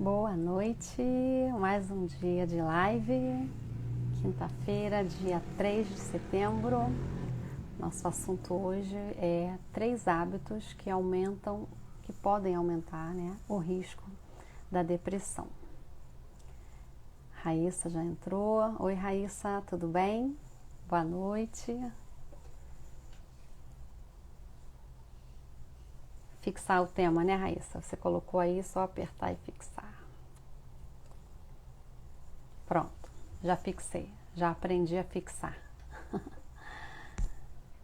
Boa noite, mais um dia de live, quinta-feira, dia 3 de setembro. Nosso assunto hoje é 3 hábitos que aumentam, que podem aumentar, né, o risco da depressão. Raíssa já entrou. Oi, Raíssa, tudo bem? Boa noite. Fixar o tema, né, Raíssa? Você colocou aí, só apertar e fixar. Pronto, já fixei, já aprendi a fixar.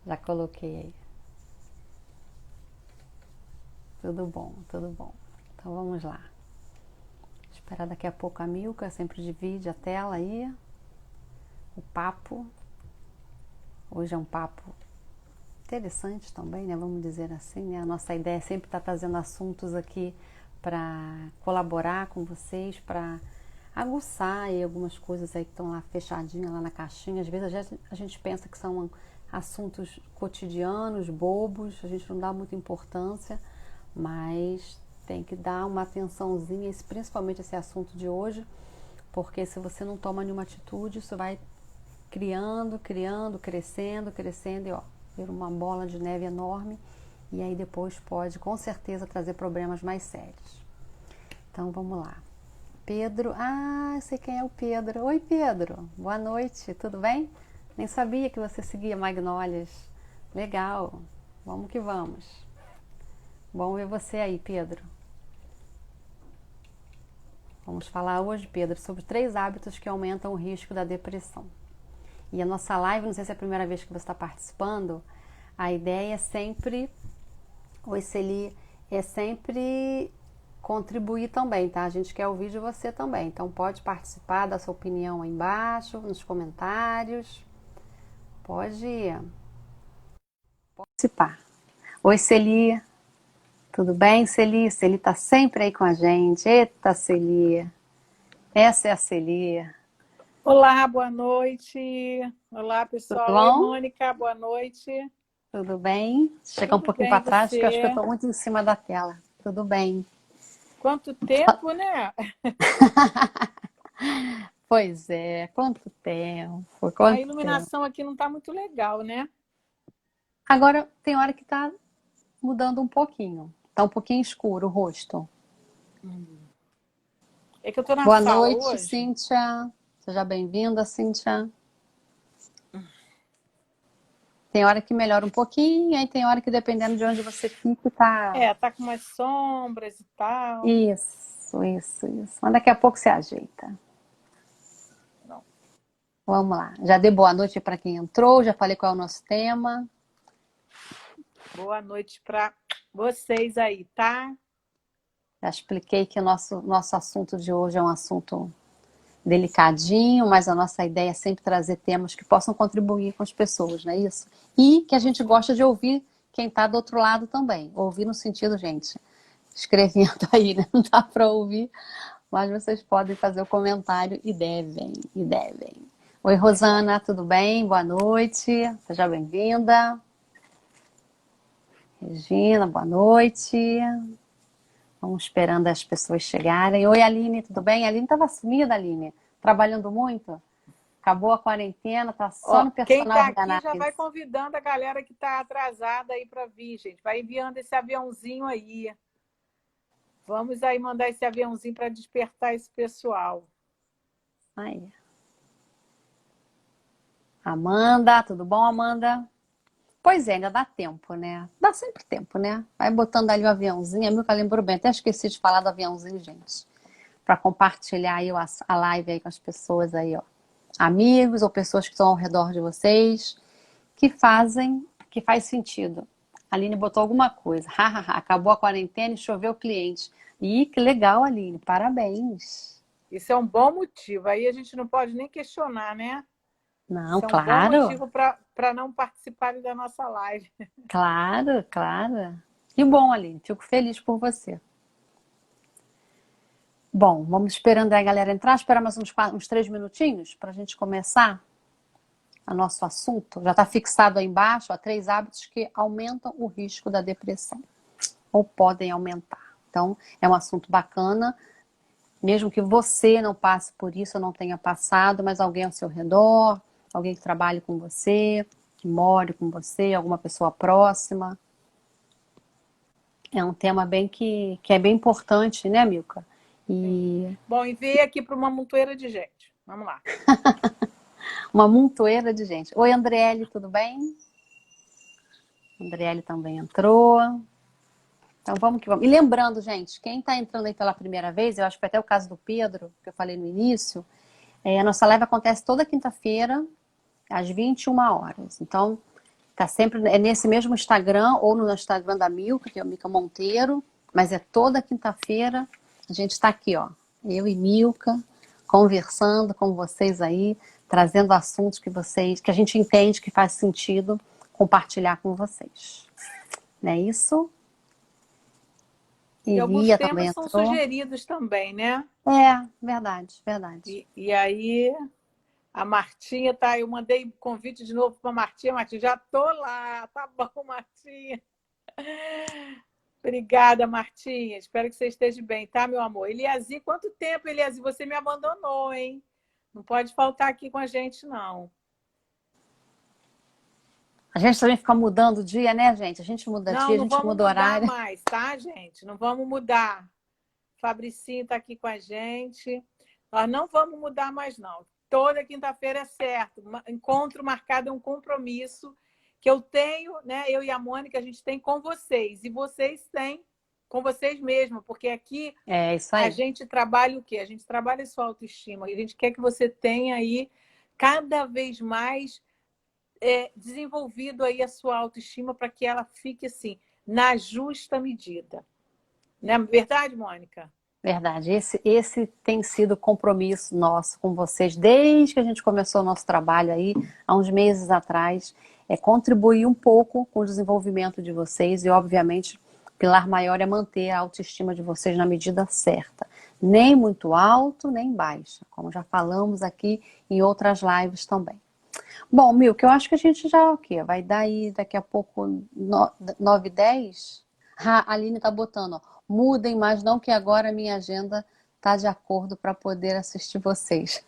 Já coloquei aí. Tudo bom, tudo bom. Então vamos lá. Esperar daqui a pouco a Milka, sempre divide a tela aí. O papo. Hoje é um papo interessante também, né? Vamos dizer assim, né? A nossa ideia é sempre estar trazendo assuntos aqui para colaborar com vocês, para aguçar aí algumas coisas aí que estão lá fechadinhas lá na caixinha. Às vezes a gente pensa que são assuntos cotidianos, bobos, a gente não dá muita importância, mas tem que dar uma atençãozinha, principalmente esse assunto de hoje, porque se você não toma nenhuma atitude, isso vai criando, crescendo e ó, vira uma bola de neve enorme e aí depois pode com certeza trazer problemas mais sérios. Então vamos lá. Pedro, eu sei quem é o Pedro. Oi, Pedro, boa noite, tudo bem? Nem sabia que você seguia Magnólias. Legal, vamos que vamos. Bom ver você aí, Pedro. Vamos falar hoje, Pedro, sobre 3 hábitos que aumentam o risco da depressão. E a nossa live, não sei se é a primeira vez que você está participando, a ideia é sempre, o Celi, é sempre contribuir também, tá? A gente quer ouvir de você também, então pode participar, dar sua opinião aí embaixo, nos comentários, pode participar. Oi, Celi, tudo bem, Celi? Celi tá sempre aí com a gente. Eita, Celi, essa é a Celi. Olá, boa noite. Olá, Tudo pessoal. Oi, bom? Mônica, boa noite. Tudo bem? Chega um Tudo pouquinho para bem, trás, que eu acho que eu você? estou muito em cima da tela. Tudo bem. Quanto tempo, né? Pois é, quanto tempo, A quanto tempo. iluminação aqui não está muito legal, né? Agora tem hora que tá mudando um pouquinho. Tá um pouquinho escuro o rosto. É que eu estou na Boa sala noite, hoje. Cíntia. Seja bem-vinda, Cíntia. Tem hora que melhora um pouquinho, aí tem hora que dependendo de onde você fica, tá. Tá com umas sombras e tal. Isso. Mas daqui a pouco você ajeita. Não. Vamos lá. Já dei boa noite para quem entrou, já falei qual é o nosso tema. Boa noite para vocês aí, tá? Já expliquei que o nosso assunto de hoje é um assunto delicadinho, mas a nossa ideia é sempre trazer temas que possam contribuir com as pessoas, não é isso? E que a gente gosta de ouvir quem está do outro lado também. Ouvir no sentido, gente, escrevendo aí, né? Não dá para ouvir, mas vocês podem fazer o comentário e devem. Oi, Rosana, tudo bem? Boa noite, seja bem-vinda. Regina, boa noite. Vamos esperando as pessoas chegarem. Oi, Aline, tudo bem? A Aline estava sumida, Aline. Trabalhando muito? Acabou a quarentena, tá só Ó, no quem personal está aqui já vai reanálise. convidando a galera que está atrasada aí para vir, gente. Vai enviando esse aviãozinho aí. Vamos aí mandar esse aviãozinho para despertar esse pessoal. Aí. Amanda, tudo bom, Amanda? Pois é, ainda dá tempo, né? Dá sempre tempo, né? Vai botando ali o aviãozinho. A Milka lembrou bem, até esqueci de falar do aviãozinho, gente. Para compartilhar aí a live aí com as pessoas aí, ó. Amigos ou pessoas que estão ao redor de vocês, que faz sentido. A Aline botou alguma coisa. Acabou a quarentena e choveu cliente. Ih, que legal, Aline. Parabéns. Isso é um bom motivo. Aí a gente não pode nem questionar, né? Não, Isso é um bom claro, motivo para não participarem da nossa live. claro. Que bom, Aline. Fico feliz por você. Bom, vamos esperando aí a galera entrar. Esperar mais uns 3 minutinhos para a gente começar o nosso assunto. Já está fixado aí embaixo, ó, 3 hábitos que aumentam o risco da depressão. Ou podem aumentar. Então, é um assunto bacana. Mesmo que você não passe por isso, ou não tenha passado, mas alguém ao seu redor, alguém que trabalhe com você, que more com você, alguma pessoa próxima. É um tema bem que é bem importante, né, Milka? Sim. E Bom, enviei aqui para uma montoeira de gente. Vamos lá. uma montoeira de gente. Oi, Andriele, tudo bem? Andriele também entrou. Então vamos que vamos. E lembrando, gente, quem está entrando aí pela primeira vez, eu acho que foi até o caso do Pedro, que eu falei no início, a nossa live acontece toda quinta-feira, às 21 horas. Então, tá sempre nesse mesmo Instagram ou no Instagram da Milka, que é o Milka Monteiro, mas é toda quinta-feira. A gente está aqui, ó, eu e Milka, conversando com vocês aí, trazendo assuntos que a gente entende que faz sentido compartilhar com vocês. Não é isso? E alguns Iria também temas são entrou. sugeridos também, né? É, verdade, verdade. E aí, a Martinha tá. Eu mandei convite de novo para a Martinha. Martinha, já tô lá. Tá bom, Martinha. Obrigada, Martinha. Espero que você esteja bem, tá, meu amor? Eliasi, quanto tempo, Eliasi? Você me abandonou, hein? Não pode faltar aqui com a gente, não. A gente também fica mudando o dia, né, gente? A gente muda Não, dia, a não gente vamos muda mudar horário. mais, tá, gente? Não vamos mudar. Fabricinho está aqui com a gente. Nós não vamos mudar mais, não. Toda quinta-feira é certo. Encontro marcado é um compromisso que eu tenho, né? Eu e a Mônica, a gente tem com vocês. E vocês têm com vocês mesmos, porque aqui É isso a aí. gente trabalha o quê? A gente trabalha a sua autoestima. A gente quer que você tenha aí cada vez mais desenvolvido aí a sua autoestima para que ela fique assim, na justa medida. Não é verdade, Mônica? Verdade. Esse tem sido o compromisso nosso com vocês desde que a gente começou o nosso trabalho aí, há uns meses atrás, é contribuir um pouco com o desenvolvimento de vocês e, obviamente, o pilar maior é manter a autoestima de vocês na medida certa. Nem muito alto, nem baixa, como já falamos aqui em outras lives também. Bom, Milk, eu acho que a gente já, o quê? Vai dar aí daqui a pouco 9h10? A Aline tá botando, ó, mudem, mas não que agora a minha agenda tá de acordo para poder assistir vocês.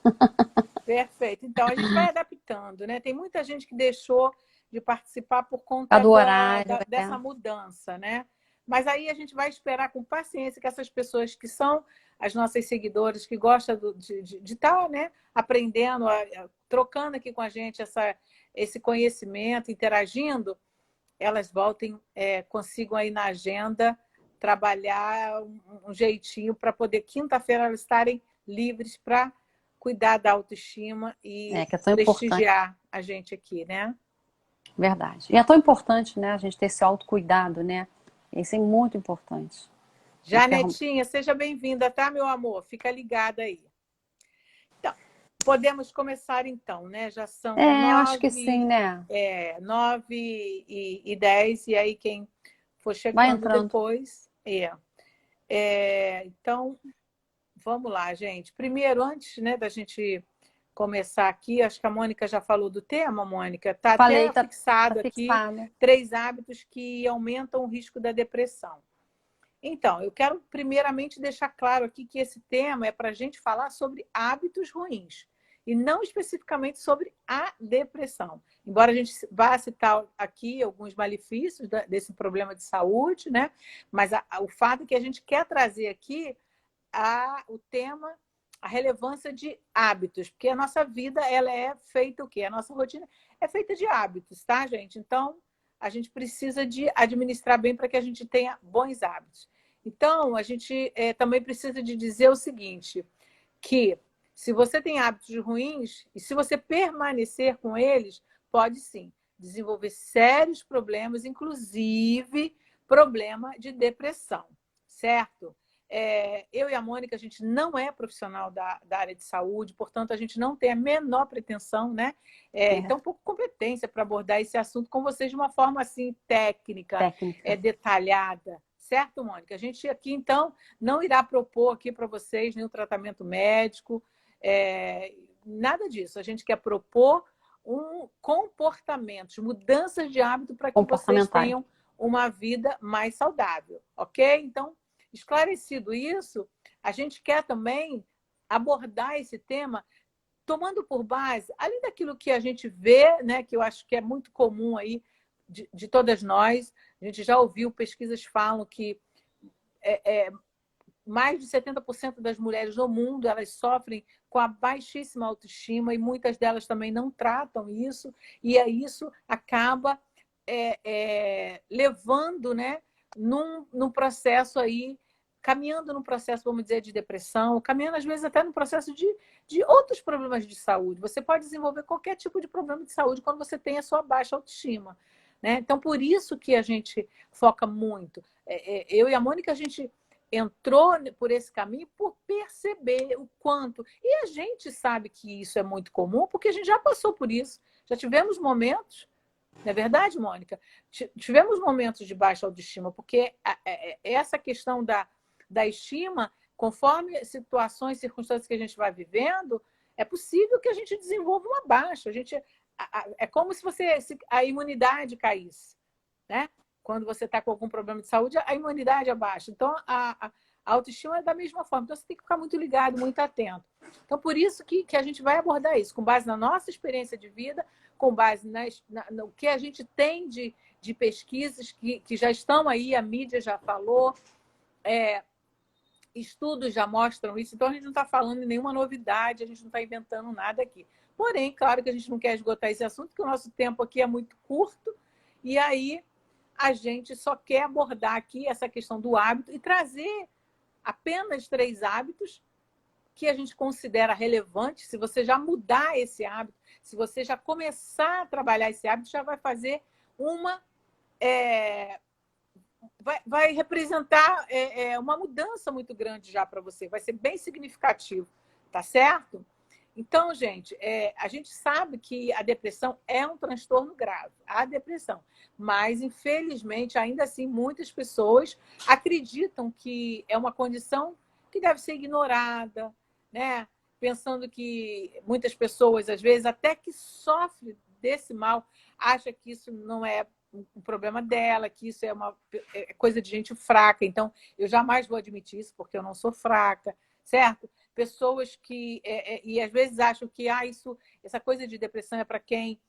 Perfeito. Então, a gente vai adaptando, né? Tem muita gente que deixou de participar por Tá conta do horário, dessa mudança, né? Mas aí a gente vai esperar com paciência que essas pessoas que são as nossas seguidoras, que gostam de estar, né, aprendendo, trocando aqui com a gente esse conhecimento, interagindo, elas voltem, consigam aí na agenda trabalhar um jeitinho para poder, quinta-feira, elas estarem livres para cuidar da autoestima e que é tão importante, prestigiar a gente aqui, né? verdade. E é tão importante, né, a gente ter esse autocuidado, né? Isso é muito importante. Janetinha, seja bem-vinda, tá, meu amor? Fica ligada aí. Então, podemos começar então, né? Já são Eu acho que sim, né? 9h10, e aí quem for Vai chegando entrando. depois. Então, vamos lá, gente. Primeiro, antes, né, da gente começar aqui, acho que a Mônica já falou do tema, Mônica. Está Falei, até tá fixado aqui fixado. 3 hábitos que aumentam o risco da depressão. Então, eu quero primeiramente deixar claro aqui que esse tema é para a gente falar sobre hábitos ruins e não especificamente sobre a depressão. Embora a gente vá citar aqui alguns malefícios desse problema de saúde, né? Mas o fato é que a gente quer trazer aqui o tema, a relevância de hábitos, porque a nossa vida, ela é feita o quê? A nossa rotina é feita de hábitos, tá, gente? Então, a gente precisa de administrar bem para que a gente tenha bons hábitos. Então, a gente também precisa de dizer o seguinte, que se você tem hábitos ruins, e se você permanecer com eles, pode sim desenvolver sérios problemas, inclusive problema de depressão, certo? Eu e a Mônica, a gente não é profissional da área de saúde, portanto, a gente não tem a menor pretensão, né? Então, pouco competência para abordar esse assunto com vocês de uma forma assim técnica, detalhada, certo, Mônica? A gente aqui, então, não irá propor aqui para vocês nenhum tratamento médico, nada disso. A gente quer propor comportamentos, mudanças de hábito para que vocês tenham uma vida mais saudável, ok? Então, esclarecido isso, a gente quer também abordar esse tema tomando por base, além daquilo que a gente vê, né, que eu acho que é muito comum aí de todas nós, a gente já ouviu, pesquisas falam que mais de 70% das mulheres no mundo elas sofrem com a baixíssima autoestima e muitas delas também não tratam isso, e aí isso acaba levando, né, num processo aí, caminhando num processo, vamos dizer, de depressão, caminhando às vezes até no processo de outros problemas de saúde. Você pode desenvolver qualquer tipo de problema de saúde quando você tem a sua baixa autoestima, né? Então, por isso que a gente foca muito. Eu e a Mônica, a gente entrou por esse caminho por perceber o quanto. E a gente sabe que isso é muito comum, porque a gente já passou por isso. Já tivemos momentos, não é verdade, Mônica? Tivemos momentos de baixa autoestima, porque essa questão da estima, conforme situações, circunstâncias que a gente vai vivendo, é possível que a gente desenvolva uma baixa. É como se a imunidade caísse, né? Quando você está com algum problema de saúde, a imunidade é baixa. Então, a autoestima é da mesma forma. Então, você tem que ficar muito ligado, muito atento. Então, por isso que a gente vai abordar isso, com base na nossa experiência de vida, com base no que a gente tem de pesquisas que já estão aí, a mídia já falou, estudos já mostram isso. Então, a gente não está falando em nenhuma novidade, a gente não está inventando nada aqui. Porém, claro que a gente não quer esgotar esse assunto, porque o nosso tempo aqui é muito curto, e aí a gente só quer abordar aqui essa questão do hábito e trazer apenas 3 hábitos que a gente considera relevantes. Se você já mudar esse hábito, se você já começar a trabalhar esse hábito, já vai fazer vai representar uma mudança muito grande já para você, vai ser bem significativo, tá certo? Então, gente, a gente sabe que a depressão é um transtorno grave, a depressão, mas, infelizmente, ainda assim, muitas pessoas acreditam que é uma condição que deve ser ignorada, né? Pensando que muitas pessoas, às vezes, até que sofrem desse mal, acham que isso não é um problema dela, que isso é coisa de gente fraca. Então, eu jamais vou admitir isso, porque eu não sou fraca, certo? Pessoas que e às vezes acham que essa coisa de depressão é para quem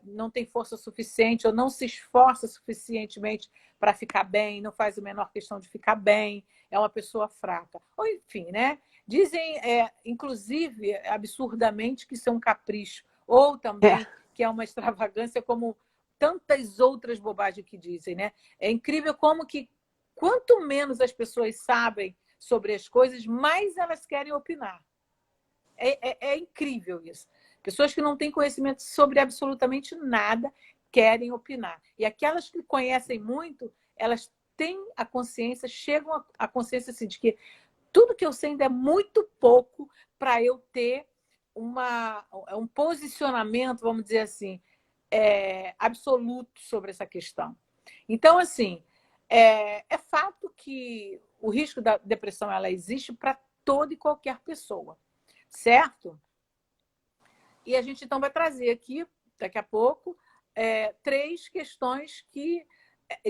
não tem força suficiente ou não se esforça suficientemente para ficar bem, não faz a menor questão de ficar bem, é uma pessoa fraca. Ou enfim, né? Dizem, inclusive, absurdamente, que isso é um capricho, ou também que é uma extravagância, como tantas outras bobagens que dizem, né? É incrível como que quanto menos as pessoas sabem sobre as coisas, mais elas querem opinar. É incrível isso. Pessoas que não têm conhecimento sobre absolutamente nada querem opinar. E aquelas que conhecem muito, elas têm a consciência, chegam à consciência assim, de que tudo que eu sei ainda é muito pouco para eu ter um posicionamento, vamos dizer assim, absoluto sobre essa questão. Então, assim, é fato que o risco da depressão ela existe para toda e qualquer pessoa, certo? E a gente então vai trazer aqui, daqui a pouco, 3 questões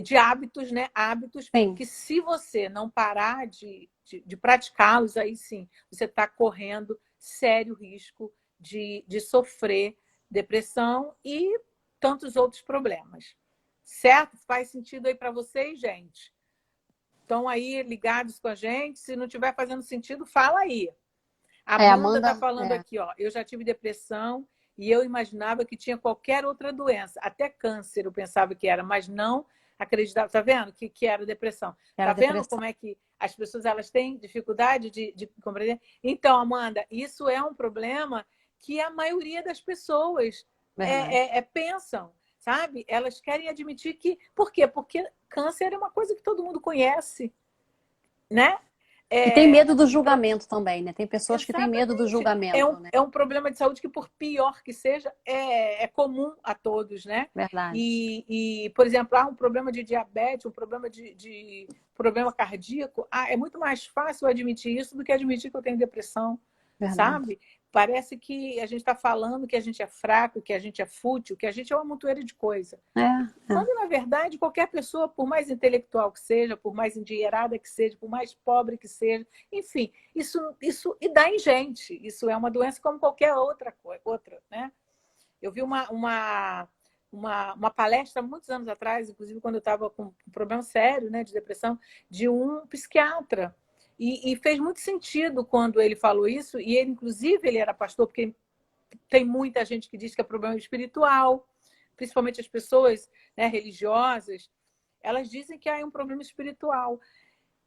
de hábitos, né? Hábitos Sim. que, se você não parar de praticá-los, aí sim, você está correndo sério risco de sofrer depressão e tantos outros problemas. Certo? Faz sentido aí para vocês, gente? Estão aí ligados com a gente? Se não estiver fazendo sentido, fala aí. A Amanda está falando aqui, ó. Eu já tive depressão e eu imaginava que tinha qualquer outra doença, até câncer eu pensava que era, mas não acreditava. Tá vendo que era depressão? Tá vendo como é que as pessoas elas têm dificuldade de compreender? Então, Amanda, isso é um problema que a maioria das pessoas pensam, sabe? Elas querem admitir que... Por quê? Porque câncer é uma coisa que todo mundo conhece, né? E tem medo do julgamento também, né? Tem pessoas que têm medo do julgamento, né? É um problema de saúde que, por pior que seja, é comum a todos, né? Verdade. E por exemplo, um problema de diabetes, um problema de problema cardíaco, é muito mais fácil admitir isso do que admitir que eu tenho depressão, verdade. sabe? Parece que a gente está falando que a gente é fraco, que a gente é fútil, que a gente é uma montoeira de coisa. É. Quando, na verdade, qualquer pessoa, por mais intelectual que seja, por mais endinheirada que seja, por mais pobre que seja, enfim, isso e dá em gente. Isso é uma doença como qualquer outra, né? Eu vi uma palestra muitos anos atrás, inclusive quando eu estava com um problema sério, né, de depressão, de um psiquiatra. E fez muito sentido quando ele falou isso, e ele, inclusive, ele era pastor, porque tem muita gente que diz que é problema espiritual, principalmente as pessoas, né, religiosas, elas dizem que há um problema espiritual.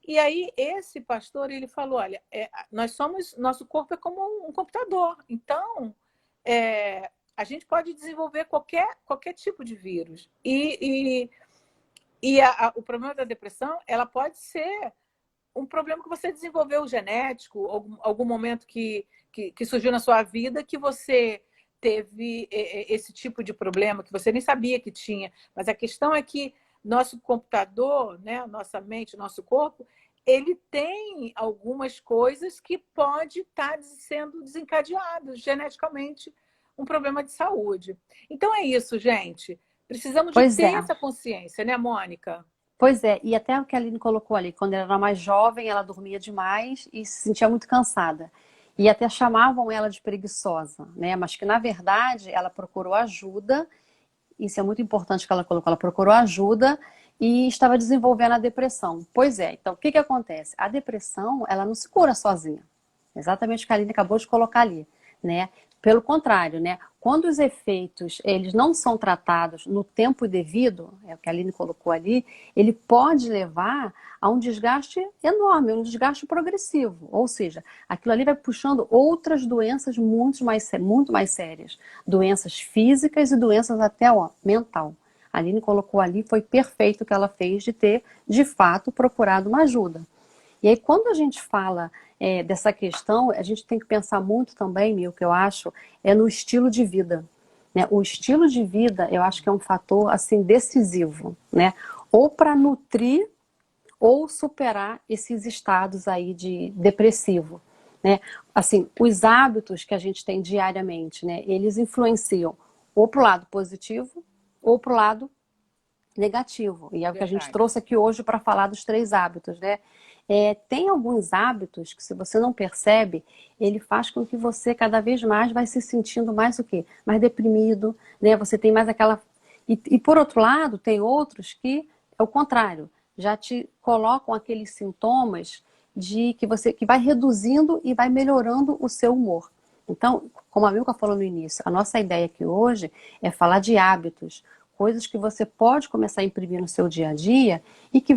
E aí esse pastor, ele falou, olha, nosso corpo é como um computador, então a gente pode desenvolver qualquer tipo de vírus. O problema da depressão, ela pode ser um problema que você desenvolveu genético, algum momento que surgiu na sua vida que você teve esse tipo de problema que você nem sabia que tinha. Mas a questão é que nosso computador, né, nossa mente, nosso corpo, ele tem algumas coisas que pode estar sendo desencadeado geneticamente um problema de saúde. Então é isso, gente. Precisamos de Pois ter é. essa consciência, né, Mônica? Pois é, e até o que a Aline colocou ali, quando ela era mais jovem, ela dormia demais e se sentia muito cansada. E até chamavam ela de preguiçosa, né? Mas que na verdade ela procurou ajuda, isso é muito importante que ela colocou, ela procurou ajuda e estava desenvolvendo a depressão. Pois é, então o que que acontece? A depressão, ela não se cura sozinha. Exatamente o que a Aline acabou de colocar ali, né? Pelo contrário, né? Quando os efeitos eles não são tratados no tempo devido, é o que a Aline colocou ali, ele pode levar a um desgaste enorme, um desgaste progressivo. Ou seja, aquilo ali vai puxando outras doenças muito mais sérias. Doenças físicas e doenças até mental. A Aline colocou ali, foi perfeito o que ela fez de ter, de fato, procurado uma ajuda. E aí, quando a gente fala dessa questão, a gente tem que pensar muito também, Mil, que eu acho, no estilo de vida. Né? O estilo de vida, eu acho que é um fator assim decisivo, né? Ou para nutrir ou superar esses estados aí de depressivo, né? Assim, os hábitos que a gente tem diariamente, né? Eles influenciam ou para o lado positivo ou para o lado negativo. E é o que a gente Verdade. trouxe aqui hoje para falar dos 3 hábitos, né? Tem alguns hábitos que, se você não percebe, ele faz com que você cada vez mais vai se sentindo mais o quê? Mais deprimido, né? Você tem mais aquela... E por outro lado, tem outros que é o contrário, já te colocam aqueles sintomas de que vai reduzindo e vai melhorando o seu humor. Então, como a Milka falou no início, a nossa ideia aqui hoje é falar de hábitos, coisas que você pode começar a imprimir no seu dia a dia e que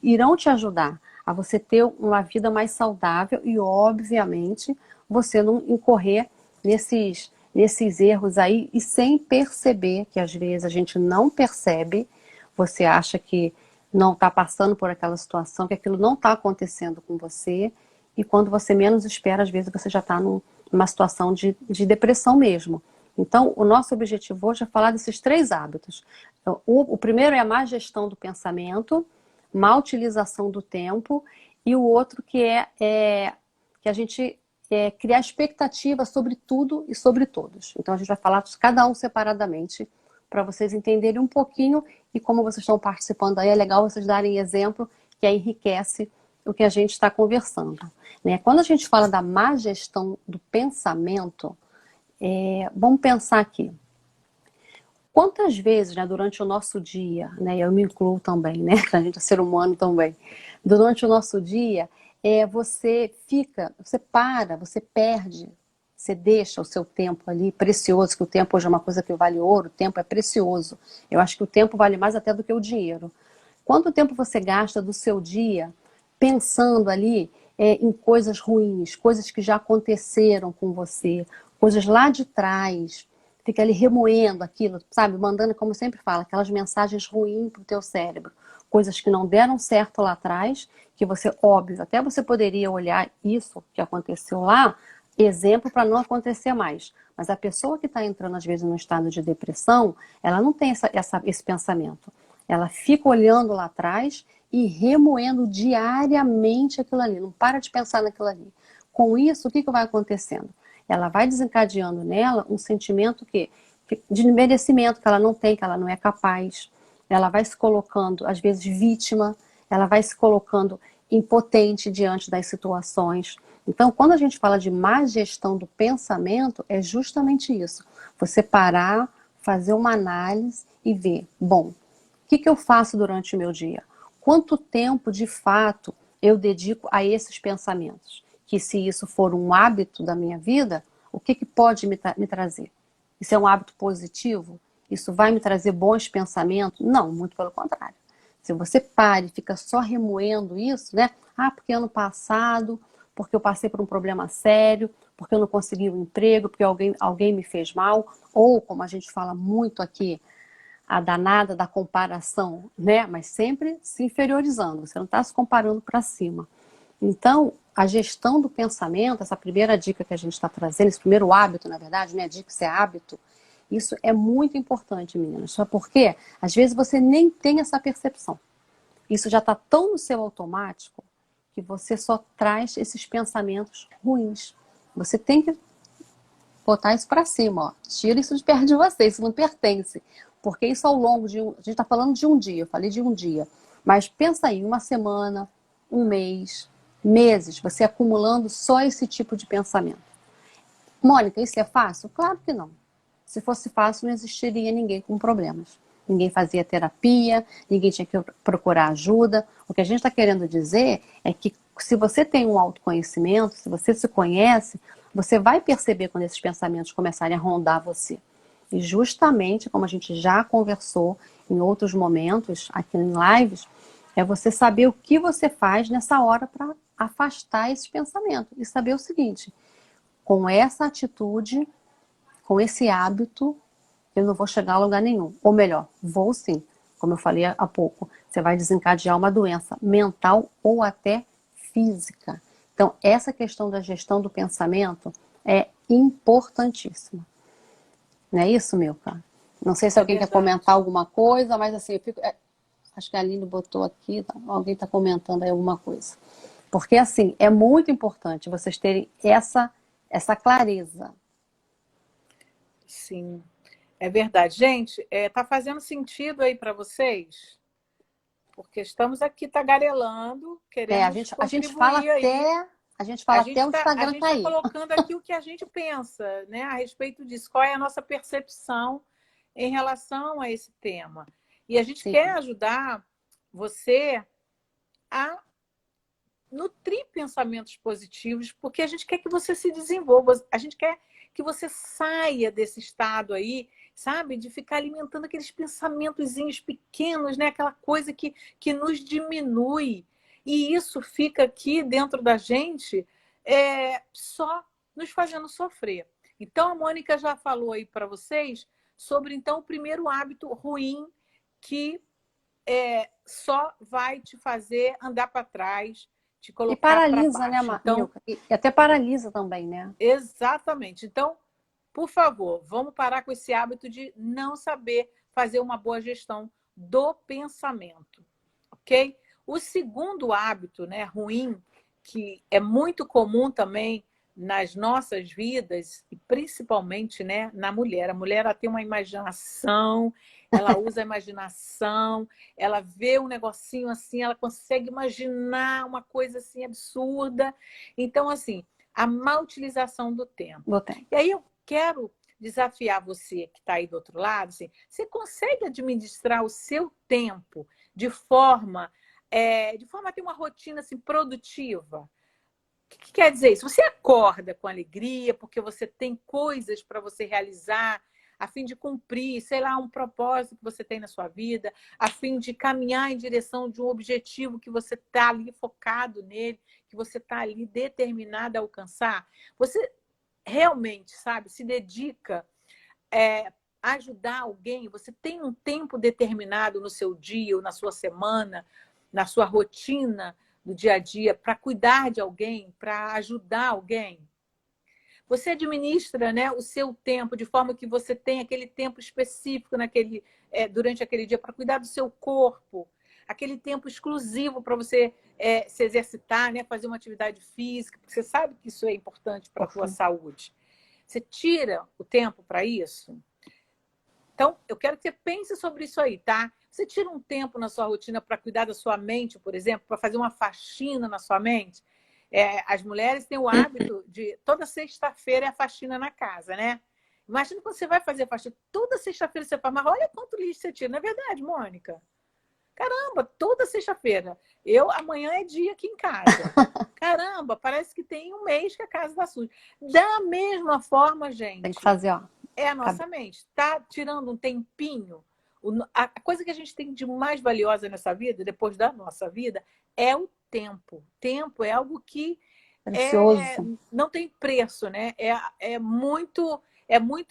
irão te ajudar a você ter uma vida mais saudável e, obviamente, você não incorrer nesses erros aí e sem perceber, que às vezes a gente não percebe, você acha que não está passando por aquela situação, que aquilo não está acontecendo com você, e quando você menos espera, às vezes você já está numa situação de depressão mesmo. Então, o nosso objetivo hoje é falar desses 3 hábitos. O primeiro é a má gestão do pensamento, má utilização do tempo, e o outro que que a gente criar expectativa sobre tudo e sobre todos. Então, a gente vai falar de cada um separadamente, para vocês entenderem um pouquinho, e como vocês estão participando aí, é legal vocês darem exemplo, que aí enriquece o que a gente está conversando. Né? Quando a gente fala da má gestão do pensamento, vamos pensar aqui. Quantas vezes, né, durante o nosso dia, né, eu me incluo também, né, que a gente é ser humano também, durante o nosso dia, você para, você perde, você deixa o seu tempo ali precioso, que o tempo hoje é uma coisa que vale ouro, o tempo é precioso. Eu acho que o tempo vale mais até do que o dinheiro. Quanto tempo você gasta do seu dia pensando ali em coisas ruins, coisas que já aconteceram com você, coisas lá de trás, fica ali remoendo aquilo, sabe? Mandando, como eu sempre falo, aquelas mensagens ruins para o teu cérebro. Coisas que não deram certo lá atrás, que você, óbvio, até você poderia olhar isso que aconteceu lá, exemplo para não acontecer mais. Mas a pessoa que está entrando, às vezes, no estado de depressão, ela não tem esse pensamento. Ela fica olhando lá atrás e remoendo diariamente aquilo ali. Não para de pensar naquilo ali. com isso, o que vai acontecendo? Ela vai desencadeando nela um sentimento de merecimento que ela não tem, que ela não é capaz. Ela vai se colocando, às vezes, vítima, ela vai se colocando impotente diante das situações. Então, quando a gente fala de má gestão do pensamento, é justamente isso. Você parar, fazer uma análise e ver, bom, o que eu faço durante o meu dia? Quanto tempo, de fato, eu dedico a esses pensamentos? Que se isso for um hábito da minha vida, o que pode me trazer? Isso é um hábito positivo? Isso vai me trazer bons pensamentos? Não, muito pelo contrário. Se você para e fica só remoendo isso, né? Ah, porque ano passado, porque eu passei por um problema sério, porque eu não consegui um emprego, porque alguém me fez mal, ou, como a gente fala muito aqui, a danada da comparação, né? Mas sempre se inferiorizando, você não está se comparando para cima. Então, a gestão do pensamento, essa primeira dica que a gente está trazendo, esse primeiro hábito, na verdade, né? Dica é hábito, isso é muito importante, meninas. Só porque, às vezes, você nem tem essa percepção. Isso já está tão no seu automático que você só traz esses pensamentos ruins. Você tem que botar isso para cima, ó. Tira isso de perto de você, isso não pertence. Porque isso ao longo de a gente está falando de um dia, eu falei de um dia. Mas pensa aí, uma semana, um mês, meses, você acumulando só esse tipo de pensamento. Mônica, isso é fácil? Claro que não. Se fosse fácil, não existiria ninguém com problemas. Ninguém fazia terapia, ninguém tinha que procurar ajuda. O que a gente está querendo dizer é que se você tem um autoconhecimento, se você se conhece, você vai perceber quando esses pensamentos começarem a rondar você. E justamente, como a gente já conversou em outros momentos, aqui em lives, é você saber o que você faz nessa hora para afastar esses pensamentos. E saber o seguinte, com essa atitude, com esse hábito, eu não vou chegar a lugar nenhum. Ou melhor, vou sim. Como eu falei há pouco, você vai desencadear uma doença mental ou até física. Então, essa questão da gestão do pensamento é importantíssima. Não é isso, Milka? Não sei se alguém quer comentar alguma coisa, mas assim, acho que a Aline botou aqui, alguém está comentando aí alguma coisa. Porque assim, é muito importante vocês terem essa clareza. Sim, é verdade. Gente, tá fazendo sentido aí para vocês? Porque estamos aqui tagarelando, queremos A gente fala contribuir aí. até o A Instagram gente está cair. colocando aqui o que a gente pensa, né, a respeito disso. Qual é a nossa percepção em relação a esse tema? E a gente Sim. quer ajudar você a nutrir pensamentos positivos, porque a gente quer que você se desenvolva, a gente quer que você saia desse estado aí, sabe? De ficar alimentando aqueles pensamentozinhos pequenos, né? Aquela coisa que nos diminui. E isso fica aqui dentro da gente só nos fazendo sofrer. Então, a Mônica já falou aí para vocês sobre, então, o primeiro hábito ruim que só vai te fazer andar para trás, te E colocar para paralisa, né, baixo. Então, Milka? E até paralisa também, né? exatamente. Então, por favor, vamos parar com esse hábito de não saber fazer uma boa gestão do pensamento, ok? O segundo hábito, né, ruim, que é muito comum também nas nossas vidas, e principalmente, né, na mulher. A mulher ela tem uma imaginação, ela usa a imaginação, ela vê um negocinho assim, ela consegue imaginar uma coisa assim absurda. Então, assim, a má utilização do tempo. Botei. E aí eu quero desafiar você que está aí do outro lado, assim, você consegue administrar o seu tempo de forma a ter uma rotina assim, produtiva? O que quer dizer isso? Você acorda com alegria porque você tem coisas para você realizar a fim de cumprir, sei lá, um propósito que você tem na sua vida, a fim de caminhar em direção de um objetivo que você está ali focado nele, que você está ali determinado a alcançar. Você realmente, sabe, se dedica a ajudar alguém, você tem um tempo determinado no seu dia ou na sua semana, na sua rotina do dia a dia, para cuidar de alguém, para ajudar alguém. Você administra, né, o seu tempo de forma que você tem aquele tempo específico durante aquele dia para cuidar do seu corpo. aquele tempo exclusivo para você se exercitar, né? Fazer uma atividade física, porque você sabe que isso é importante para a tua saúde. Você tira o tempo para isso? Então, eu quero que você pense sobre isso aí, tá? Você tira um tempo na sua rotina para cuidar da sua mente, por exemplo, para fazer uma faxina na sua mente? As mulheres têm o hábito de toda sexta-feira é a faxina na casa, né? Imagina quando você vai fazer a faxina, toda sexta-feira você fala, mas olha quanto lixo você tira. Não é verdade, Mônica? Caramba, toda sexta-feira. Amanhã é dia aqui em casa. Caramba, parece que tem um mês que a casa está suja. Da mesma forma, gente. Tem que fazer, ó. É a nossa mente. Está tirando um tempinho. A coisa que a gente tem de mais valiosa nessa vida, depois da nossa vida, é o tempo. Tempo é algo que não tem preço, né? É muito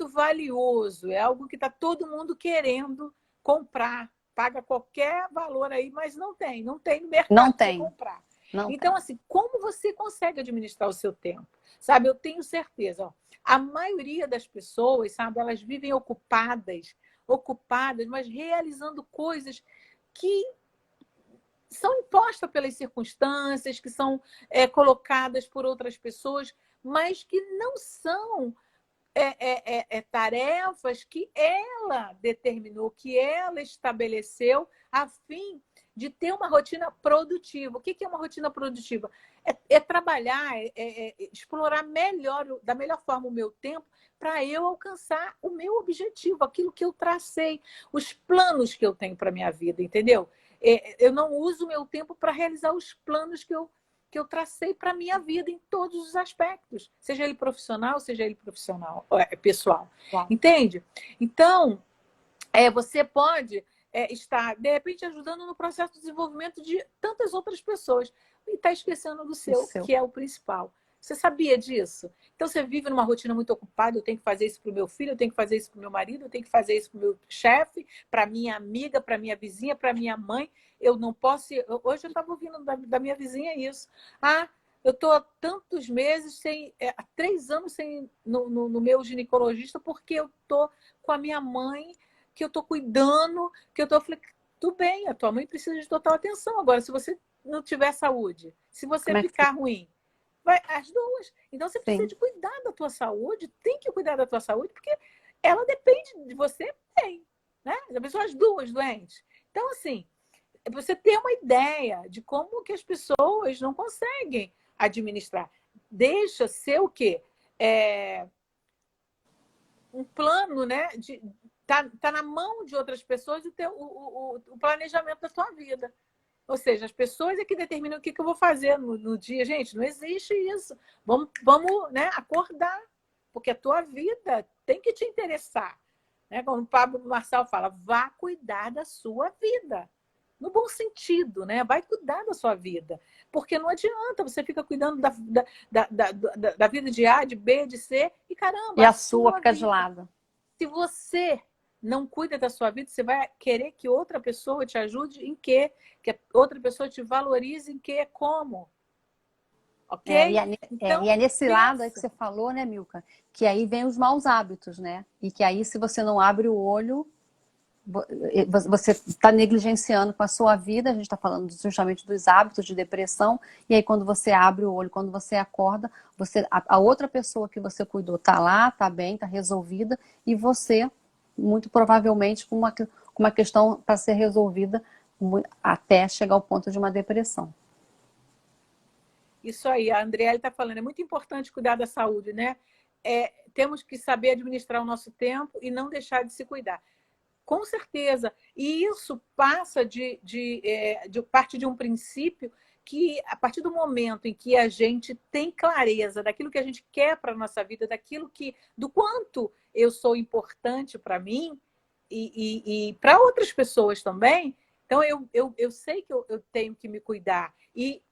valioso. É algo que está todo mundo querendo comprar. Paga qualquer valor aí, mas não tem no mercado para comprar. Então, assim, como você consegue administrar o seu tempo? Sabe, eu tenho certeza, ó, a maioria das pessoas, sabe, elas vivem ocupadas, mas realizando coisas que são impostas pelas circunstâncias, que são colocadas por outras pessoas, mas que não são tarefas que ela determinou, que ela estabeleceu a fim de ter uma rotina produtiva. O que é uma rotina produtiva? É trabalhar, explorar da melhor forma o meu tempo para eu alcançar o meu objetivo, aquilo que eu tracei, os planos que eu tenho para a minha vida, entendeu? Eu não uso o meu tempo para realizar os planos que eu tracei para a minha vida em todos os aspectos, seja ele profissional, pessoal. Uau. Entende? Então, você pode estar, de repente, ajudando no processo de desenvolvimento de tantas outras pessoas e está esquecendo do seu, que é o principal. Você sabia disso? Então, você vive numa rotina muito ocupada, eu tenho que fazer isso para o meu filho, eu tenho que fazer isso para o meu marido, eu tenho que fazer isso para o meu chefe, para minha amiga, para minha vizinha, para minha mãe. Eu não posso... Hoje eu estava ouvindo da minha vizinha isso. Eu estou há tantos meses, há 3 anos no meu ginecologista, porque eu estou com a minha mãe, que eu estou cuidando, que eu estou... Tudo bem, a tua mãe precisa de total atenção. Agora, se você não tiver saúde, se você ficar ruim, vai as duas. Então, você precisa de cuidar da tua saúde, tem que cuidar da tua saúde, porque ela depende de você bem, né? As pessoas duas doentes. Então, assim, você ter uma ideia de como que as pessoas não conseguem administrar. Deixa ser o quê? Um plano, né? Tá na mão de outras pessoas o planejamento da tua vida. Ou seja, as pessoas é que determinam o que eu vou fazer no dia. Gente, não existe isso. Vamos, né, acordar, porque a tua vida tem que te interessar. Né? Como o Pablo Marçal fala, vá cuidar da sua vida. No bom sentido, né? Vai cuidar da sua vida. Porque não adianta, você fica cuidando da vida de A, de B, de C, e caramba, e a sua fica de lado. Se você não cuida da sua vida, você vai querer que outra pessoa te ajude em quê? Que outra pessoa te valorize em quê? Como? Ok? Então, e é nesse lado aí que você falou, né, Milka? Que aí vem os maus hábitos, né? E que aí, se você não abre o olho, você está negligenciando com a sua vida. A gente está falando justamente dos hábitos de depressão. E aí, quando você abre o olho, quando você acorda, a outra pessoa que você cuidou está lá, está bem, está resolvida, e você, muito provavelmente, com uma questão para ser resolvida até chegar ao ponto de uma depressão. Isso aí, a Andriele está falando, é muito importante cuidar da saúde, né? Temos que saber administrar o nosso tempo e não deixar de se cuidar. Com certeza. E isso passa de parte de um princípio que, a partir do momento em que a gente tem clareza daquilo que a gente quer para a nossa vida, do quanto eu sou importante para mim e para outras pessoas também, então eu sei que eu tenho que me cuidar. E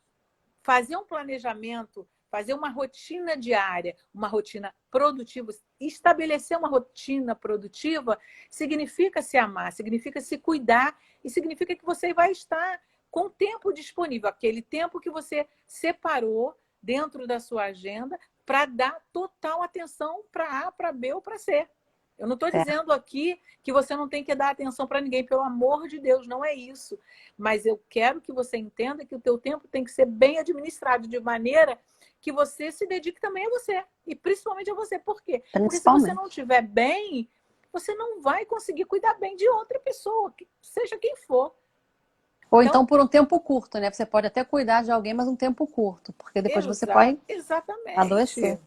fazer um planejamento, fazer uma rotina diária, uma rotina produtiva, estabelecer uma rotina produtiva, significa se amar, significa se cuidar e significa que você vai estar com tempo disponível, aquele tempo que você separou dentro da sua agenda para dar total atenção para A, para B ou para C. Eu não estou É. dizendo aqui que você não tem que dar atenção para ninguém, pelo amor de Deus, não é isso. Mas eu quero que você entenda que o teu tempo tem que ser bem administrado, de maneira que você se dedique também a você. E principalmente a você. Por quê? Porque se você não Principalmente. estiver bem, você não vai conseguir cuidar bem de outra pessoa, seja quem for. Ou Então, então por um tempo curto, né? Você pode até cuidar de alguém, mas um tempo curto, porque depois você pode exatamente. adoecer.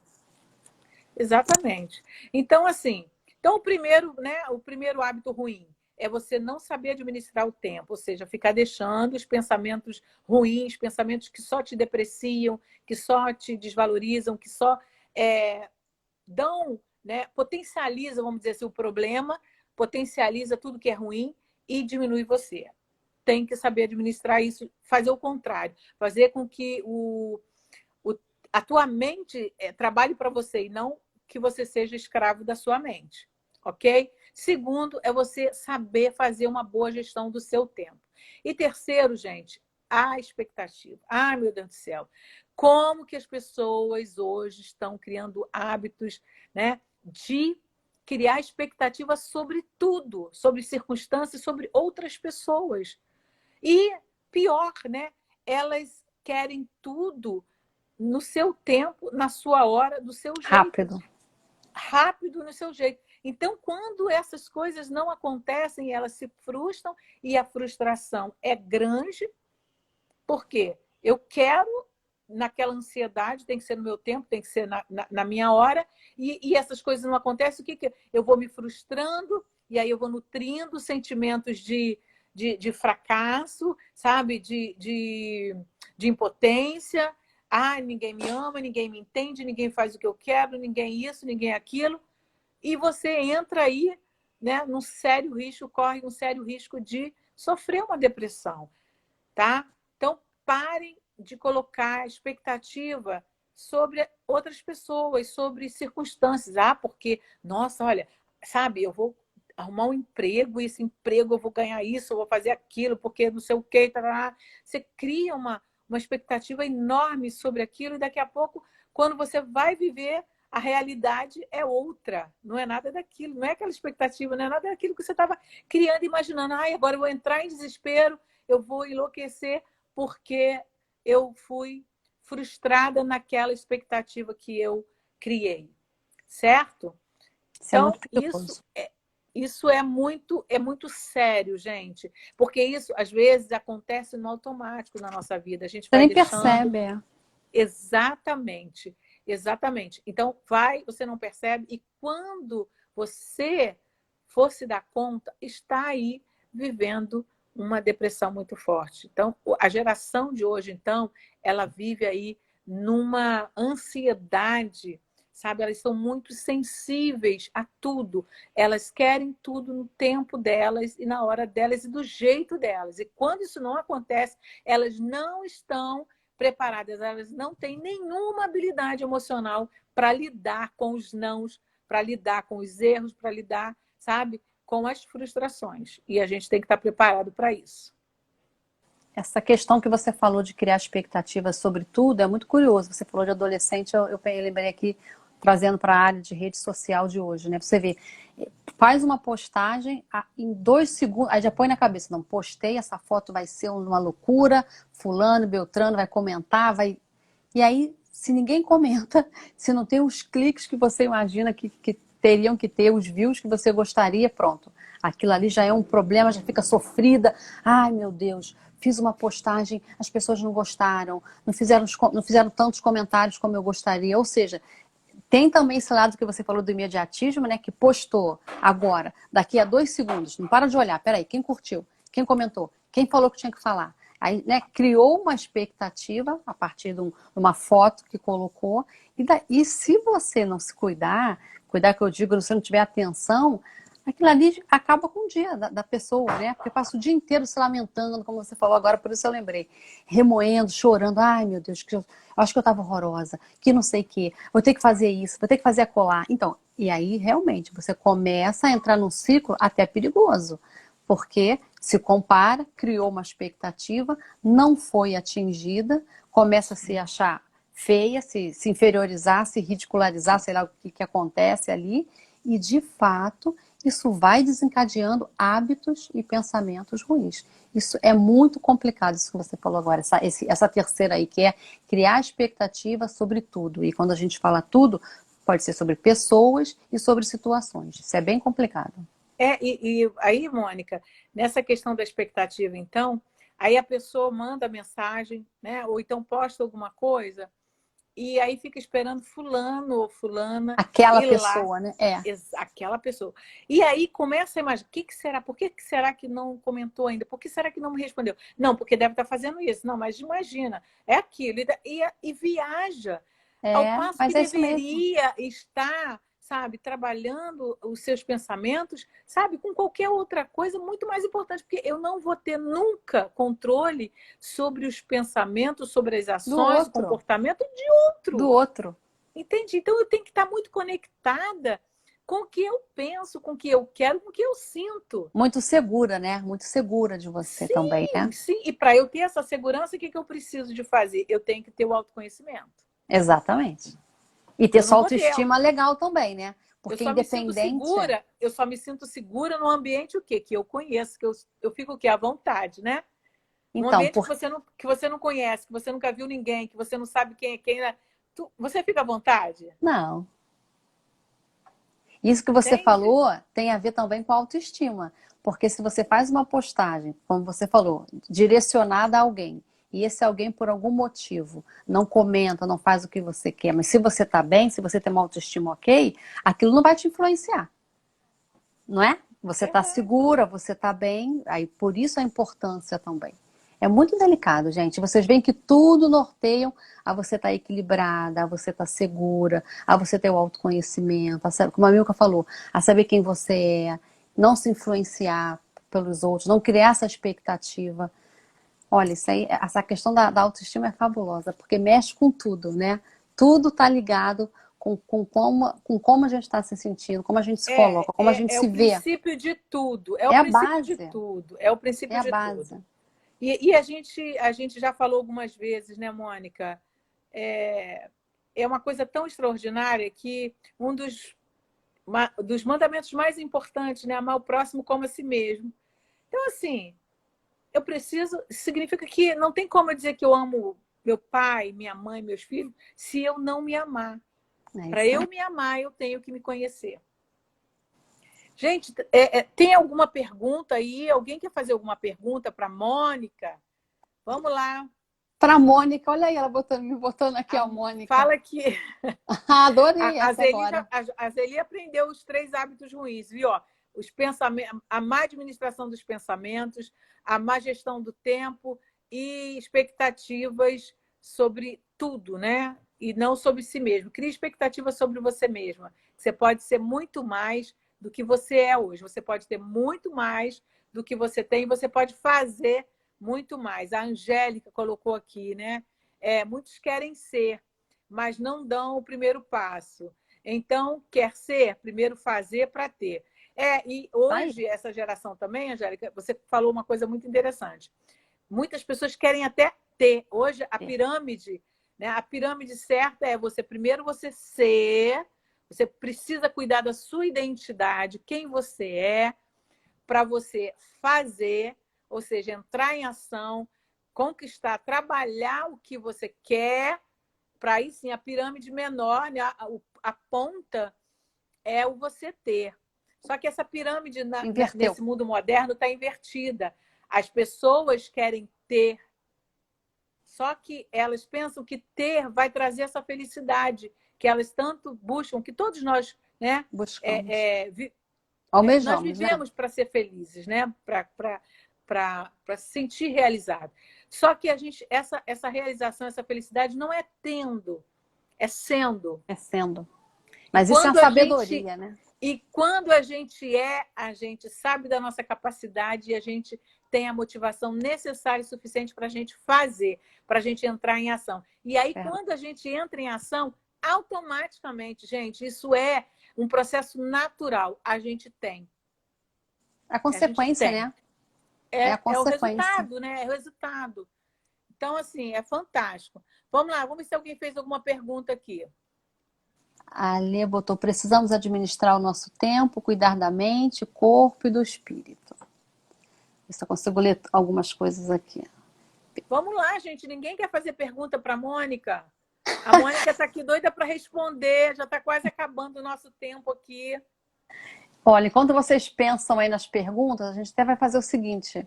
Exatamente. Então, assim, então o primeiro, né, o primeiro hábito ruim é você não saber administrar o tempo, ou seja, ficar deixando os pensamentos ruins, pensamentos que só te depreciam, que só te desvalorizam, que só dão, né, potencializa, vamos dizer assim, o problema, potencializa tudo que é ruim e diminui você. Tem que saber administrar isso, fazer o contrário, fazer com que a tua mente trabalhe para você e não que você seja escravo da sua mente, ok? Segundo, é você saber fazer uma boa gestão do seu tempo. E terceiro, gente, a expectativa. Ai, meu Deus do céu. Como que as pessoas hoje estão criando hábitos, né, de criar expectativa sobre tudo, sobre circunstâncias, sobre outras pessoas. E pior, né? Elas querem tudo no seu tempo, na sua hora, do seu jeito. Rápido. Rápido no seu jeito. Então, quando essas coisas não acontecem, elas se frustram e a frustração é grande, porque eu quero, naquela ansiedade, tem que ser no meu tempo, tem que ser na minha hora, e essas coisas não acontecem, o que eu vou me frustrando, e aí eu vou nutrindo sentimentos de fracasso, sabe? De impotência. Ah, ninguém me ama, ninguém me entende, ninguém faz o que eu quero, ninguém isso, ninguém aquilo. E você entra aí, né, num sério risco, corre um sério risco de sofrer uma depressão, tá? Então, parem de colocar expectativa sobre outras pessoas, sobre circunstâncias. Ah, porque, nossa, olha, sabe, eu vou arrumar um emprego, e esse emprego eu vou ganhar isso, eu vou fazer aquilo, porque não sei o quê. Tarará. Você cria uma expectativa enorme sobre aquilo, e daqui a pouco, quando você vai viver, a realidade é outra. Não é nada daquilo, não é aquela expectativa, não é nada daquilo que você estava criando, imaginando. Ai, agora eu vou entrar em desespero, eu vou enlouquecer porque eu fui frustrada naquela expectativa que eu criei, certo? Isso é Então, muito perigoso. isso é muito sério, gente, porque isso às vezes acontece no automático na nossa vida. A gente Você vai nem deixando percebe, é. exatamente, exatamente. Então, você não percebe, e quando você for se dar conta, está aí vivendo uma depressão muito forte. Então, a geração de hoje, então, ela vive aí numa ansiedade, sabe? Elas são muito sensíveis a tudo. Elas querem tudo no tempo delas e na hora delas e do jeito delas. E quando isso não acontece, elas não estão preparadas, elas não têm nenhuma habilidade emocional para lidar com os nãos, para lidar com os erros, para lidar, sabe, com as frustrações. E a gente tem que estar preparado para isso. Essa questão que você falou de criar expectativas sobre tudo é muito curioso. Você falou de adolescente, eu lembrei aqui, trazendo para a área de rede social de hoje, né? Você vê, faz uma postagem, em 2 segundos, aí já põe na cabeça, não, postei, essa foto vai ser uma loucura, fulano, beltrano vai comentar, vai... E aí, se ninguém comenta, se não tem os cliques que você imagina que teriam que ter, os views que você gostaria, pronto. Aquilo ali já é um problema, já fica sofrida. Ai, meu Deus, fiz uma postagem, as pessoas não gostaram, não fizeram tantos comentários como eu gostaria. Ou seja, tem também esse lado que você falou do imediatismo, né? Que postou agora, daqui a 2 segundos, não para de olhar, peraí, quem curtiu? Quem comentou? Quem falou que tinha que falar? Aí, né, criou uma expectativa a partir de uma foto que colocou. E se você não se cuidar que eu digo, se você não tiver atenção, aquilo ali acaba com o dia da pessoa, né? Porque passa o dia inteiro se lamentando, como você falou agora, por isso eu lembrei. Remoendo, chorando. Ai, meu Deus, eu acho que eu estava horrorosa, que não sei o quê. Vou ter que fazer isso, vou ter que fazer acolá. Então, e aí realmente você começa a entrar num ciclo até perigoso. Porque se compara, criou uma expectativa, não foi atingida, começa a se achar feia, se inferiorizar, se ridicularizar, sei lá o que acontece ali, e, de fato, isso vai desencadeando hábitos e pensamentos ruins. Isso é muito complicado, isso que você falou agora, essa terceira aí, que é criar expectativa sobre tudo. E quando a gente fala tudo, pode ser sobre pessoas e sobre situações. Isso é bem complicado. E aí, Mônica, nessa questão da expectativa, então, aí a pessoa manda mensagem, né? Ou então posta alguma coisa, e aí fica esperando fulano ou fulana Aquela ir lá, pessoa, né? aquela pessoa. E aí começa a imaginar, por que será que não comentou ainda? Por que será que não me respondeu? Não, porque deve estar fazendo isso. Não, mas imagina, é aquilo. E viaja, ao passo que Mas é isso mesmo. deveria estar, sabe, trabalhando os seus pensamentos, sabe, com qualquer outra coisa muito mais importante, porque eu não vou ter nunca controle sobre os pensamentos, sobre as Do ações, o outro. comportamento de Do outro. outro. Entendi. Então eu tenho que estar muito conectada com o que eu penso, com o que eu quero, com o que eu sinto. Muito segura, né? Muito segura de você também, Sim, né? sim. E para eu ter essa segurança, o que eu preciso de fazer? Eu tenho que ter o autoconhecimento. Exatamente. E ter Eu sua não vou ter. autoestima legal também, né? Eu Porque só me sinto independente. segura, eu só me sinto segura no ambiente o quê? Que eu conheço, que eu fico o quê? À vontade, né? Num Então, ambiente que você não conhece, que você nunca viu ninguém, que você não sabe quem é quem, né? Você fica à vontade? não. Isso que você Entende? falou tem a ver também com a autoestima. Porque se você faz uma postagem, como você falou, direcionada a alguém, e esse alguém, por algum motivo, não comenta, não faz o que você quer, mas se você está bem, se você tem uma autoestima ok, aquilo não vai te influenciar, não é? Você está Verdade. segura, você está bem, aí por isso a importância também. É muito delicado, gente. Vocês veem que tudo norteiam a você estar equilibrada, a você estar segura, a você ter o autoconhecimento, como a Milka falou, a saber quem você é, não se influenciar pelos outros, não criar essa expectativa. Olha, isso aí, essa questão da autoestima é fabulosa, porque mexe com tudo, né? Tudo está ligado com como a gente está se sentindo, como a gente se coloca, como a gente É se o vê. princípio de tudo. É o É a princípio de base, tudo. É o é princípio a de tudo. base. E a gente já falou algumas vezes, né, Mônica? É, é uma coisa tão extraordinária que um dos mandamentos mais importantes, né? Amar o próximo como a si mesmo. Então, assim, eu preciso. Significa que não tem como eu dizer que eu amo meu pai, minha mãe, meus filhos, se eu não me amar. É Para isso aí. eu me amar, eu tenho que me conhecer. Gente, tem alguma pergunta aí? Alguém quer fazer alguma pergunta para a Mônica? Vamos lá. Para a Mônica, olha aí, ela me botando aqui, A, a Mônica. fala que Adorei a essa Zeli, agora. a Zeli aprendeu os 3 hábitos ruins, viu? Ó, os pensamentos, a má administração dos pensamentos, a má gestão do tempo e expectativas sobre tudo, né? E não sobre si mesmo. Crie expectativas sobre você mesma. Você pode ser muito mais do que você é hoje. Você pode ter muito mais do que você tem. Você pode fazer muito mais. A Angélica colocou aqui, né? Muitos querem ser, mas não dão o primeiro passo. Então, quer ser, primeiro fazer para ter. E Aí, hoje, essa geração também, Angélica, você falou uma coisa muito interessante. Muitas pessoas querem até ter. Hoje, a é. pirâmide, né? A pirâmide certa é primeiro você ser, você precisa cuidar da sua identidade, quem você é, para você fazer, ou seja, entrar em ação, conquistar, trabalhar o que você quer, para aí sim a pirâmide menor, né? A ponta é o você ter. Só que essa pirâmide Inverteu. nesse mundo moderno está invertida. As pessoas querem ter, só que elas pensam que ter vai trazer essa felicidade que elas tanto buscam, que todos nós, né? Buscamos. Nós Almejamos, né? vivemos para ser felizes, né? Para se sentir realizado. Só que essa realização, essa felicidade não é tendo, é sendo. É sendo. E Mas isso é uma quando a gente sabedoria, né? e quando a gente sabe da nossa capacidade e a gente tem a motivação necessária e suficiente para a gente fazer, para a gente entrar em ação. E aí, Verdade. quando a gente entra em ação, automaticamente, gente, isso é um processo natural. A gente tem. A A gente consequência, tem. né? É a É o consequência. resultado, né? É o resultado. Então, assim, é fantástico. Vamos lá, vamos ver se alguém fez alguma pergunta aqui. A Lê botou, precisamos administrar o nosso tempo, cuidar da mente, corpo e do espírito. Eu só consigo ler algumas coisas aqui. Vamos lá, gente. Ninguém quer fazer pergunta para a Mônica. A Mônica está aqui doida para responder. Já está quase acabando o nosso tempo aqui. Olha, enquanto vocês pensam aí nas perguntas, a gente até vai fazer o seguinte,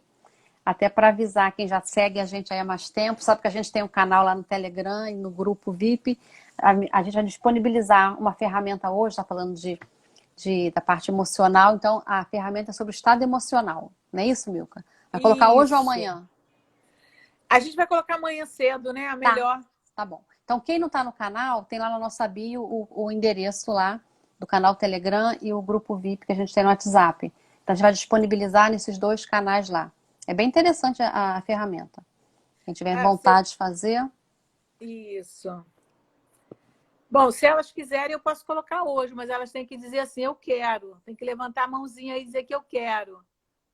até para avisar quem já segue a gente aí há mais tempo, sabe que a gente tem um canal lá no Telegram e no grupo VIP, a gente vai disponibilizar uma ferramenta hoje, está falando da parte emocional, então a ferramenta é sobre o estado emocional, não é isso, Milka? Vai colocar hoje ou amanhã? A gente vai colocar amanhã cedo, né? A melhor. Tá bom. Então, quem não está no canal, tem lá na nossa bio o endereço lá do canal Telegram e o grupo VIP que a gente tem no WhatsApp. Então, a gente vai disponibilizar nesses 2 canais lá. É bem interessante a ferramenta. Quem tiver vontade de fazer. Isso. Bom, se elas quiserem, eu posso colocar hoje, mas elas têm que dizer assim, eu quero. Tem que levantar a mãozinha e dizer que eu quero.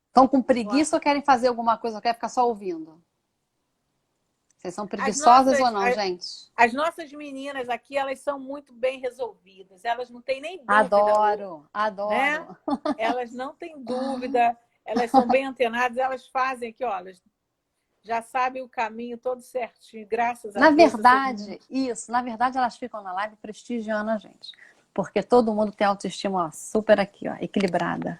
Estão com preguiça ou querem fazer alguma coisa? Ou querem ficar só ouvindo? Vocês são preguiçosas ou não, gente? As nossas meninas aqui, elas são muito bem resolvidas. Elas não têm nem dúvida. Adoro. Né? Elas não têm dúvida. Elas são bem antenadas. Elas fazem aqui, olha, já sabem o caminho todo certinho, graças a Deus. Na verdade, elas ficam na live prestigiando a gente. Porque todo mundo tem autoestima super aqui, ó, equilibrada.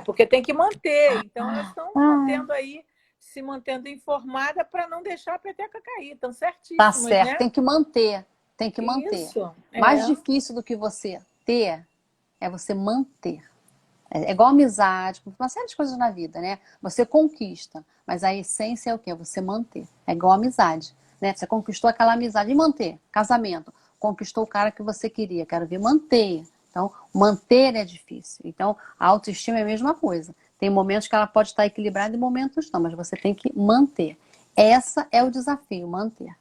Porque tem que manter. Então, elas estão mantendo aí, se mantendo informada para não deixar a peteca cair. Estão certíssimas, tá certo, né? tem que manter. Tem que manter. Isso, Mais difícil do que você ter é você manter. É igual amizade, uma série de coisas na vida, né? Você conquista, mas a essência é o quê? Você manter. É igual amizade, né? Você conquistou aquela amizade e manter. Casamento. Conquistou o cara que você queria. Quero ver manter. Então, manter é difícil. Então, a autoestima é a mesma coisa. Tem momentos que ela pode estar equilibrada e momentos não, mas você tem que manter. Essa é o desafio, manter.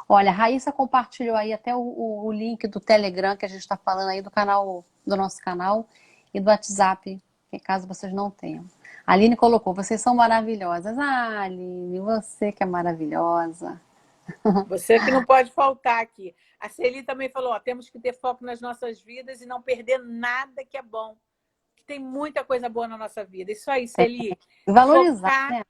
Olha, a Raíssa compartilhou aí até o link do Telegram que a gente está falando aí do nosso canal e do WhatsApp, caso vocês não tenham. A Aline colocou, vocês são maravilhosas. Ah, Aline, você que é maravilhosa. Você que não pode faltar aqui. A Celi também falou, ó, temos que ter foco nas nossas vidas e não perder nada que é bom. Que tem muita coisa boa na nossa vida. Isso aí, Celi. Valorizar, né?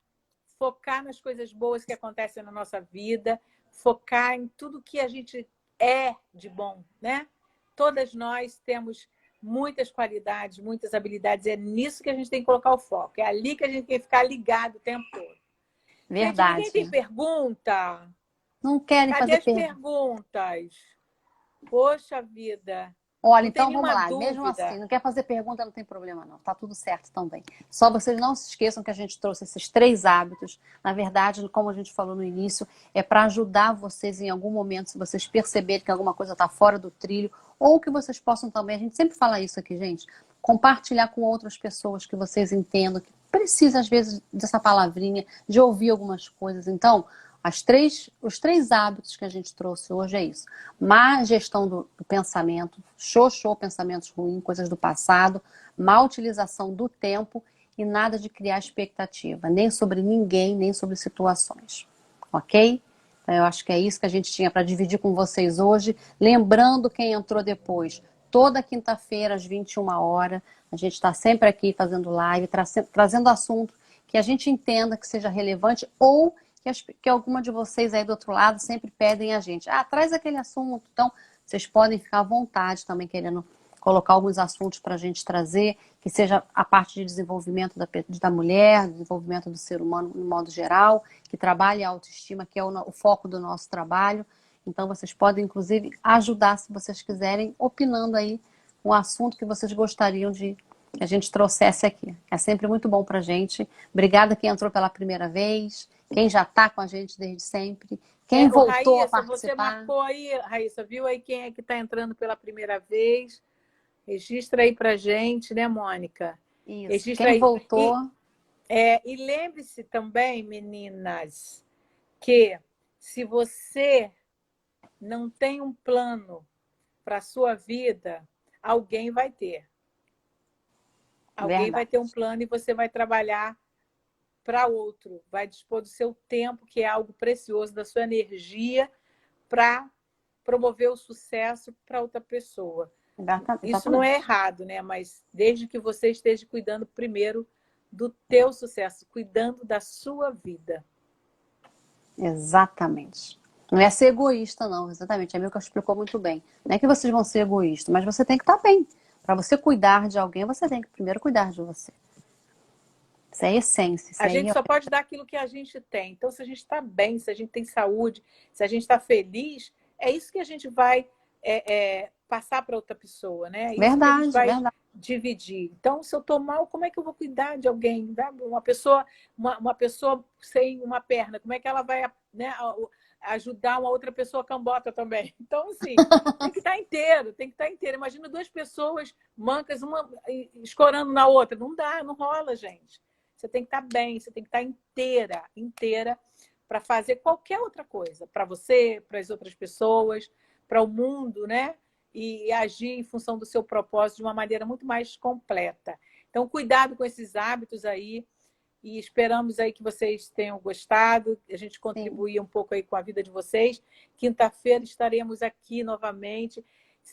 Focar nas coisas boas que acontecem na nossa vida, focar em tudo que a gente é de bom, né? Todas nós temos muitas qualidades, muitas habilidades. É nisso que a gente tem que colocar o foco. É ali que a gente tem que ficar ligado o tempo todo. Verdade. Gente, ninguém tem pergunta? Não querem Cadê fazer as perguntas? Poxa vida. Olha, então vamos lá. Mesmo assim, não quer fazer pergunta, não tem problema não. Tá tudo certo também. Só vocês não se esqueçam que a gente trouxe esses 3 hábitos. Na verdade, como a gente falou no início, é para ajudar vocês em algum momento, se vocês perceberem que alguma coisa está fora do trilho, ou que vocês possam também, a gente sempre fala isso aqui, gente, compartilhar com outras pessoas que vocês entendam, que precisa às vezes dessa palavrinha, de ouvir algumas coisas. Então, os 3 hábitos que a gente trouxe hoje é isso. Má gestão do pensamento, pensamentos ruins, coisas do passado, má utilização do tempo e nada de criar expectativa, nem sobre ninguém, nem sobre situações. Ok? Então, eu acho que é isso que a gente tinha para dividir com vocês hoje. Lembrando quem entrou depois, toda quinta-feira às 21 horas, a gente está sempre aqui fazendo live, trazendo assunto que a gente entenda que seja relevante ou que alguma de vocês aí do outro lado sempre pedem a gente. Ah, traz aquele assunto. Então, vocês podem ficar à vontade também querendo colocar alguns assuntos para a gente trazer, que seja a parte de desenvolvimento da mulher, desenvolvimento do ser humano no modo geral, que trabalhe a autoestima, que é o foco do nosso trabalho. Então, vocês podem, inclusive, ajudar, se vocês quiserem, opinando aí um assunto que vocês gostariam de que a gente trouxesse aqui. É sempre muito bom para a gente. Obrigada quem entrou pela primeira vez, quem já está com a gente desde sempre, quem voltou Raíssa, a participar. Você marcou aí, Raíssa, viu aí quem é que está entrando pela primeira vez? Registra aí para gente, né, Mônica? Isso, Registra quem aí. voltou... E lembre-se também, meninas, que se você não tem um plano para a sua vida, alguém vai ter. Alguém vai ter um plano e você vai trabalhar para outro. Vai dispor do seu tempo, que é algo precioso, da sua energia, para promover o sucesso para outra pessoa. Exatamente. Isso não é errado, né? Mas desde que você esteja cuidando primeiro do teu sucesso, cuidando da sua vida. Exatamente. Não é ser egoísta, não. Exatamente. A Milka explicou muito bem. Não é que vocês vão ser egoístas, mas você tem que estar bem. Para você cuidar de alguém, você tem que primeiro cuidar de você. Isso é a essência. Isso A aí gente só pode dar aquilo que a gente tem. Então, se a gente está bem, se a gente tem saúde, se a gente está feliz, é isso que a gente vai passar para outra pessoa, né? É isso que a gente vai dividir. Então, se eu estou mal, como é que eu vou cuidar de alguém? Uma pessoa sem uma perna, como é que ela vai, né, ajudar uma outra pessoa cambota também? Então, assim, tem que estar inteiro, tem que estar inteiro. Imagina duas pessoas mancas, uma escorando na outra. Não dá, não rola, gente. Você tem que estar bem, você tem que estar inteira para fazer qualquer outra coisa. Para você, para as outras pessoas, para o mundo, né? E agir em função do seu propósito de uma maneira muito mais completa. Então, cuidado com esses hábitos aí. E esperamos aí que vocês tenham gostado. A gente contribuir um pouco aí com a vida de vocês. Quinta-feira estaremos aqui novamente.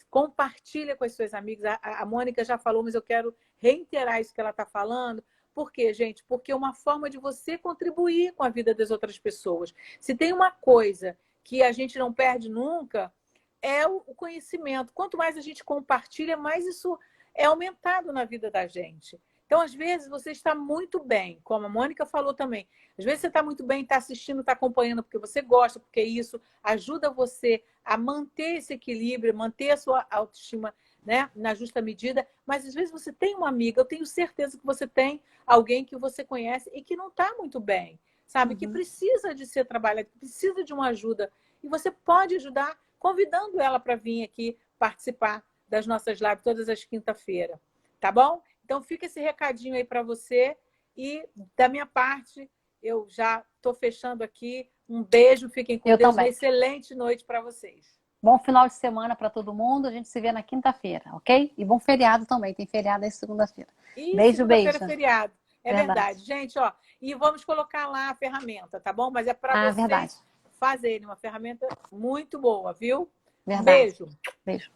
Compartilha com as suas amigas. A Mônica já falou, mas eu quero reiterar isso que ela está falando. Por quê, gente? Porque é uma forma de você contribuir com a vida das outras pessoas. Se tem uma coisa que a gente não perde nunca, é o conhecimento. Quanto mais a gente compartilha, mais isso é aumentado na vida da gente. Então, às vezes, você está muito bem, como a Mônica falou também. Às vezes você está muito bem, está assistindo, está acompanhando, porque você gosta, porque isso ajuda você a manter esse equilíbrio, manter a sua autoestima, né, na justa medida, mas às vezes você tem uma amiga, eu tenho certeza que você tem alguém que você conhece e que não está muito bem, sabe? Que precisa de ser trabalhado, que precisa de uma ajuda. E você pode ajudar convidando ela para vir aqui participar das nossas lives todas as quinta-feiras, tá bom? Então fica esse recadinho aí para você e da minha parte, eu já estou fechando aqui. Um beijo, fiquem com Deus, uma excelente noite para vocês. Bom final de semana para todo mundo. A gente se vê na quinta-feira, ok? E bom feriado também. Tem feriado aí segunda-feira. Beijo, segunda-feira beijo. É feriado. É verdade. Gente, ó. E vamos colocar lá a ferramenta, tá bom? Mas é para vocês fazerem uma ferramenta muito boa, viu? Verdade. Beijo. Beijo.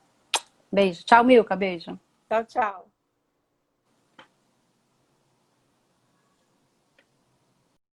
Beijo. Tchau, Milka. Beijo. Tchau, tchau.